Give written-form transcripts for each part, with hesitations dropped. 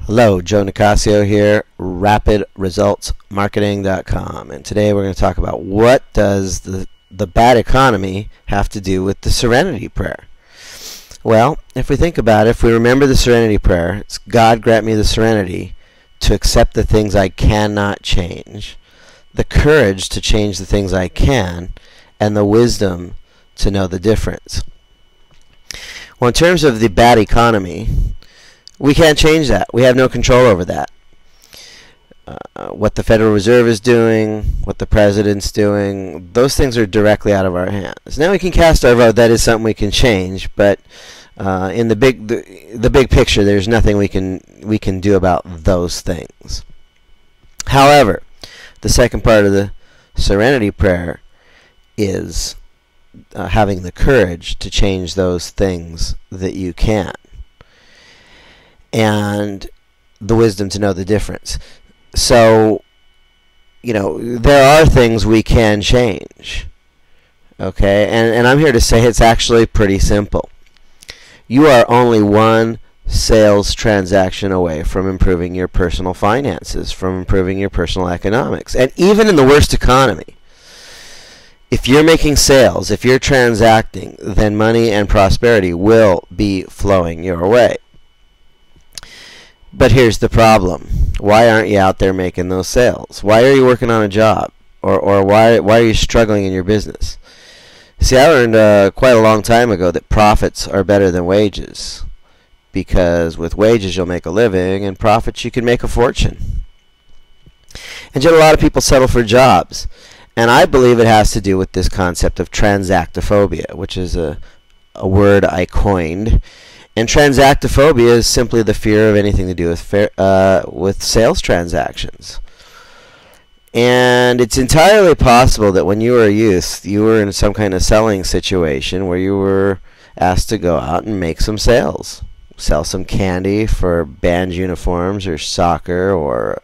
Hello, Joe Nicasio here, rapidresultsmarketing.com, and today we're going to talk about what does the bad economy have to do with the Serenity prayer. Well, if we think about it, if we remember the Serenity prayer, it's God grant me the serenity to accept the things I cannot change, the courage to change the things I can, and the wisdom to know the difference. Well, in terms of the bad economy, we can't change that. We have no control over that. What the Federal Reserve is doing, what the President's doing, those things are directly out of our hands. Now we can cast our vote. That is something we can change, but in the big picture, there's nothing we can do about those things. However, the second part of the Serenity prayer is having the courage to change those things that you can, and the wisdom to know the difference. So, there are things we can change. Okay, and I'm here to say it's actually pretty simple. You are only one sales transaction away from improving your personal finances, from improving your personal economics. And even in the worst economy, if you're making sales, if you're transacting, then money and prosperity will be flowing your way. But here's the problem. Why aren't you out there making those sales? Why are you working on a job? Or why are you struggling in your business? See, I learned quite a long time ago that profits are better than wages. Because with wages you'll make a living, and profits you can make a fortune. And yet a lot of people settle for jobs. And I believe it has to do with this concept of transactophobia, which is a word I coined. And transactophobia is simply the fear of anything to do with sales transactions. And it's entirely possible that when you were a youth, you were in some kind of selling situation where you were asked to go out and make some sales. Sell some candy for band uniforms or soccer or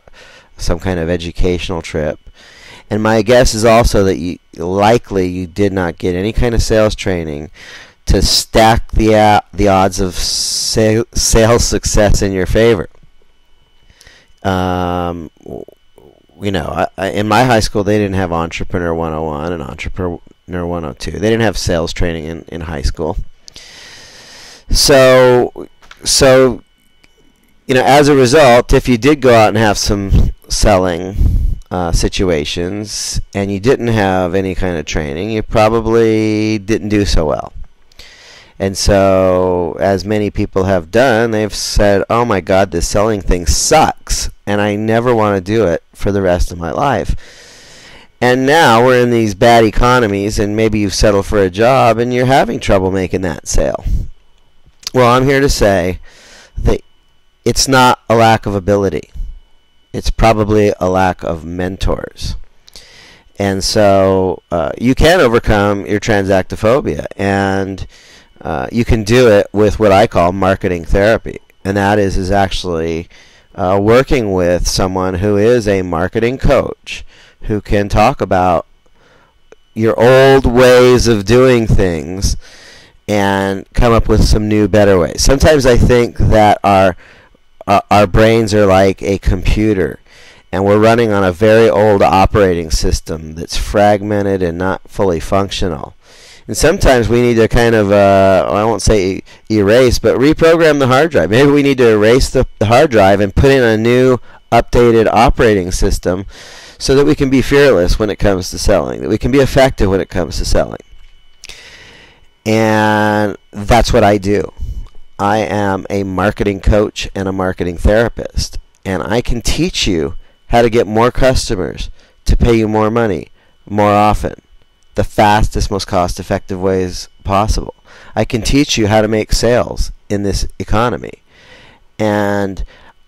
some kind of educational trip. And my guess is also that you did not get any kind of sales training to stack the odds of sales success in your favor. In my high school, they didn't have Entrepreneur 101 and Entrepreneur 102. They didn't have sales training in high school. So as a result, if you did go out and have some selling situations and you didn't have any kind of training, you probably didn't do so well. And so, as many people have done, they've said, oh my God, this selling thing sucks, and I never want to do it for the rest of my life. And now we're in these bad economies, and maybe you've settled for a job, and you're having trouble making that sale. Well, I'm here to say that it's not a lack of ability. It's probably a lack of mentors. And so, you can overcome your transactophobia, and you can do it with what I call marketing therapy, and that is actually working with someone who is a marketing coach who can talk about your old ways of doing things and come up with some new, better ways. Sometimes I think that our brains are like a computer, and we're running on a very old operating system that's fragmented and not fully functional. And sometimes we need to kind of, I won't say erase, but reprogram the hard drive. Maybe we need to erase the hard drive and put in a new, updated operating system so that we can be fearless when it comes to selling, that we can be effective when it comes to selling. And that's what I do. I am a marketing coach and a marketing therapist. And I can teach you how to get more customers to pay you more money more often, the fastest, most cost-effective ways possible. I can teach you how to make sales in this economy. And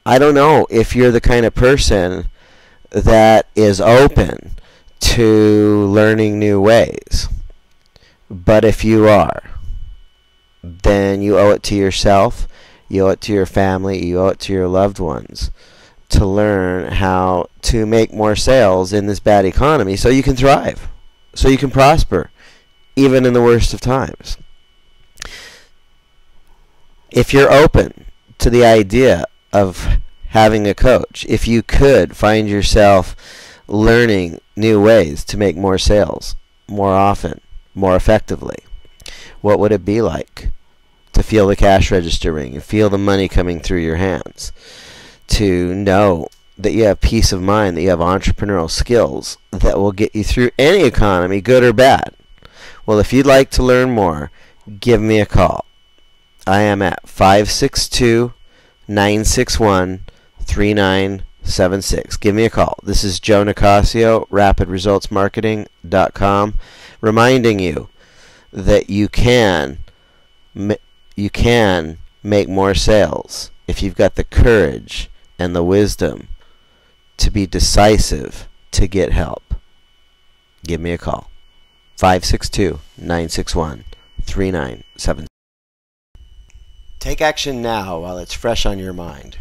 I don't know if you're the kind of person that is open to learning new ways. But if you are, then you owe it to yourself, you owe it to your family, you owe it to your loved ones to learn how to make more sales in this bad economy so you can thrive, so you can prosper, even in the worst of times. If you're open to the idea of having a coach. If you could find yourself learning new ways to make more sales more often, more effectively, what would it be like to feel the cash register ring and feel the money coming through your hands? To know that you have peace of mind, that you have entrepreneurial skills that will get you through any economy, good or bad. Well, if you'd like to learn more, give me a call. I am at 562-961-3976. Give me a call. This is Joe Nicasio, rapidresultsmarketing.com, reminding you that you can make more sales if you've got the courage and the wisdom to be decisive to get help. Give me a call. 562-961-3976. Take action now while it's fresh on your mind.